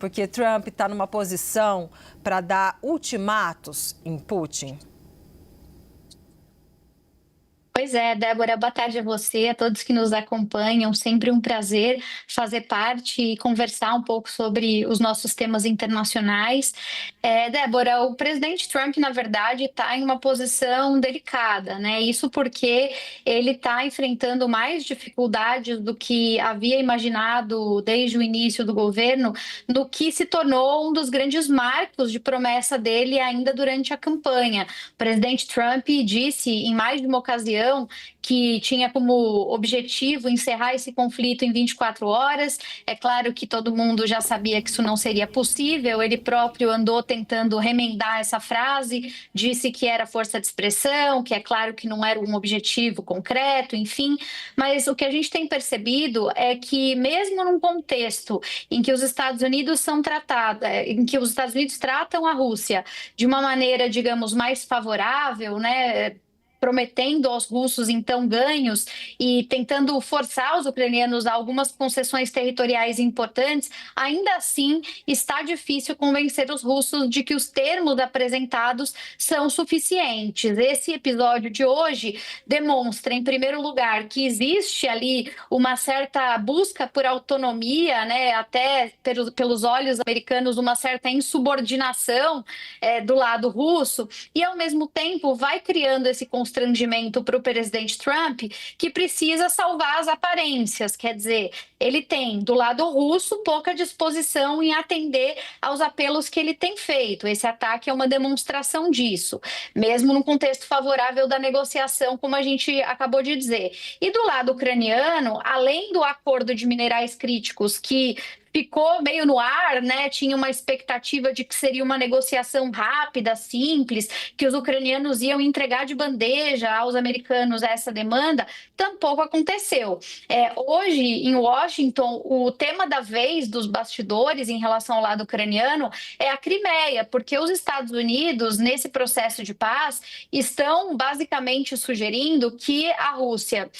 Porque Trump está numa posição para dar ultimatos em Putin? Pois é, Débora, boa tarde a você, a todos que nos acompanham. Sempre um prazer fazer parte e conversar um pouco sobre os nossos temas internacionais. Débora, o presidente Trump, na verdade, está em uma posição delicada, né? Isso porque ele está enfrentando mais dificuldades do que havia imaginado desde o início do governo, no que se tornou um dos grandes marcos de promessa dele ainda durante a campanha. O presidente Trump disse em mais de uma ocasião que tinha como objetivo encerrar esse conflito em 24 horas. É claro que todo mundo já sabia que isso não seria possível. Ele próprio andou tentando remendar essa frase, disse que era força de expressão, que é claro que não era um objetivo concreto, enfim. Mas o que a gente tem percebido é que mesmo num contexto em que os Estados Unidos são tratados, em que os Estados Unidos tratam a Rússia de uma maneira, digamos, mais favorável, né? Prometendo aos russos, então, ganhos e tentando forçar os ucranianos a algumas concessões territoriais importantes, ainda assim está difícil convencer os russos de que os termos apresentados são suficientes. Esse episódio de hoje demonstra, em primeiro lugar, que existe ali uma certa busca por autonomia, né, até pelos olhos americanos, uma certa insubordinação do lado russo, e, ao mesmo tempo, vai criando esse constrangimento para o presidente Trump, que precisa salvar as aparências. Quer dizer, ele tem, do lado russo, pouca disposição em atender aos apelos que ele tem feito. Esse ataque é uma demonstração disso, mesmo no contexto favorável da negociação, como a gente acabou de dizer. E do lado ucraniano, além do acordo de minerais críticos, que ficou meio no ar, né? Tinha uma expectativa de que seria uma negociação rápida, simples, que os ucranianos iam entregar de bandeja aos americanos essa demanda, tampouco aconteceu. Hoje, em Washington, o tema da vez dos bastidores em relação ao lado ucraniano é a Crimeia, porque os Estados Unidos, nesse processo de paz, estão basicamente sugerindo que a Rússia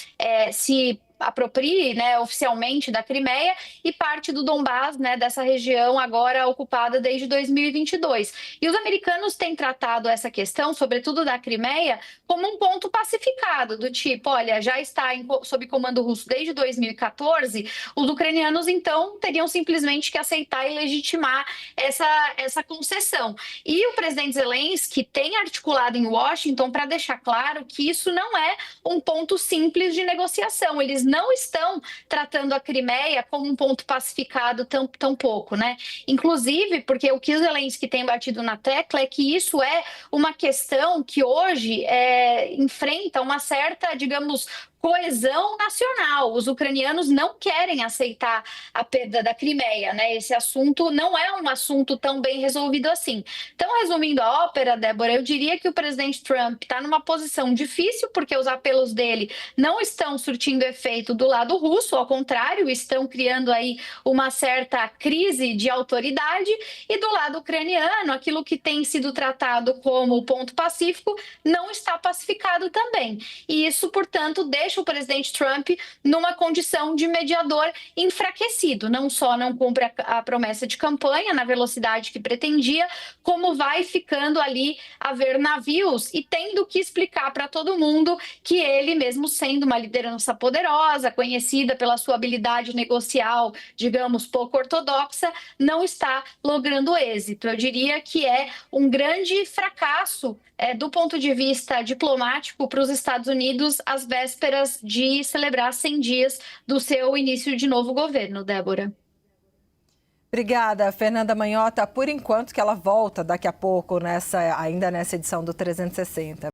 se aproprie, né, oficialmente da Crimeia e parte do Donbás, né, dessa região agora ocupada desde 2022. E os americanos têm tratado essa questão, sobretudo da Crimeia, como um ponto pacificado, do tipo, olha, já está sob comando russo desde 2014, os ucranianos, então, teriam simplesmente que aceitar e legitimar essa concessão. E o presidente Zelensky tem articulado em Washington para deixar claro que isso não é um ponto simples de negociação. Eles não estão tratando a Crimeia como um ponto pacificado tão pouco, né? Inclusive, porque o que o Zelensky tem batido na tecla é que isso é uma questão que hoje enfrenta uma certa, digamos, coesão nacional. Os ucranianos não querem aceitar a perda da Crimeia, né? Esse assunto não é um assunto tão bem resolvido assim. Então, resumindo a ópera, Débora, eu diria que o presidente Trump está numa posição difícil, porque os apelos dele não estão surtindo efeito do lado russo, ao contrário, estão criando aí uma certa crise de autoridade, e do lado ucraniano, aquilo que tem sido tratado como ponto pacífico não está pacificado também. E isso, portanto, deixa o presidente Trump numa condição de mediador enfraquecido. Não só não cumpre a promessa de campanha na velocidade que pretendia, como vai ficando ali a ver navios e tendo que explicar para todo mundo que ele, mesmo sendo uma liderança poderosa, conhecida pela sua habilidade negocial, digamos, pouco ortodoxa, não está logrando êxito. Eu diria que é um grande fracasso do ponto de vista diplomático para os Estados Unidos às vésperas de celebrar 100 dias do seu início de novo governo, Débora. Obrigada, Fernanda Manhota. Por enquanto que ela volta daqui a pouco, ainda nessa edição do 360.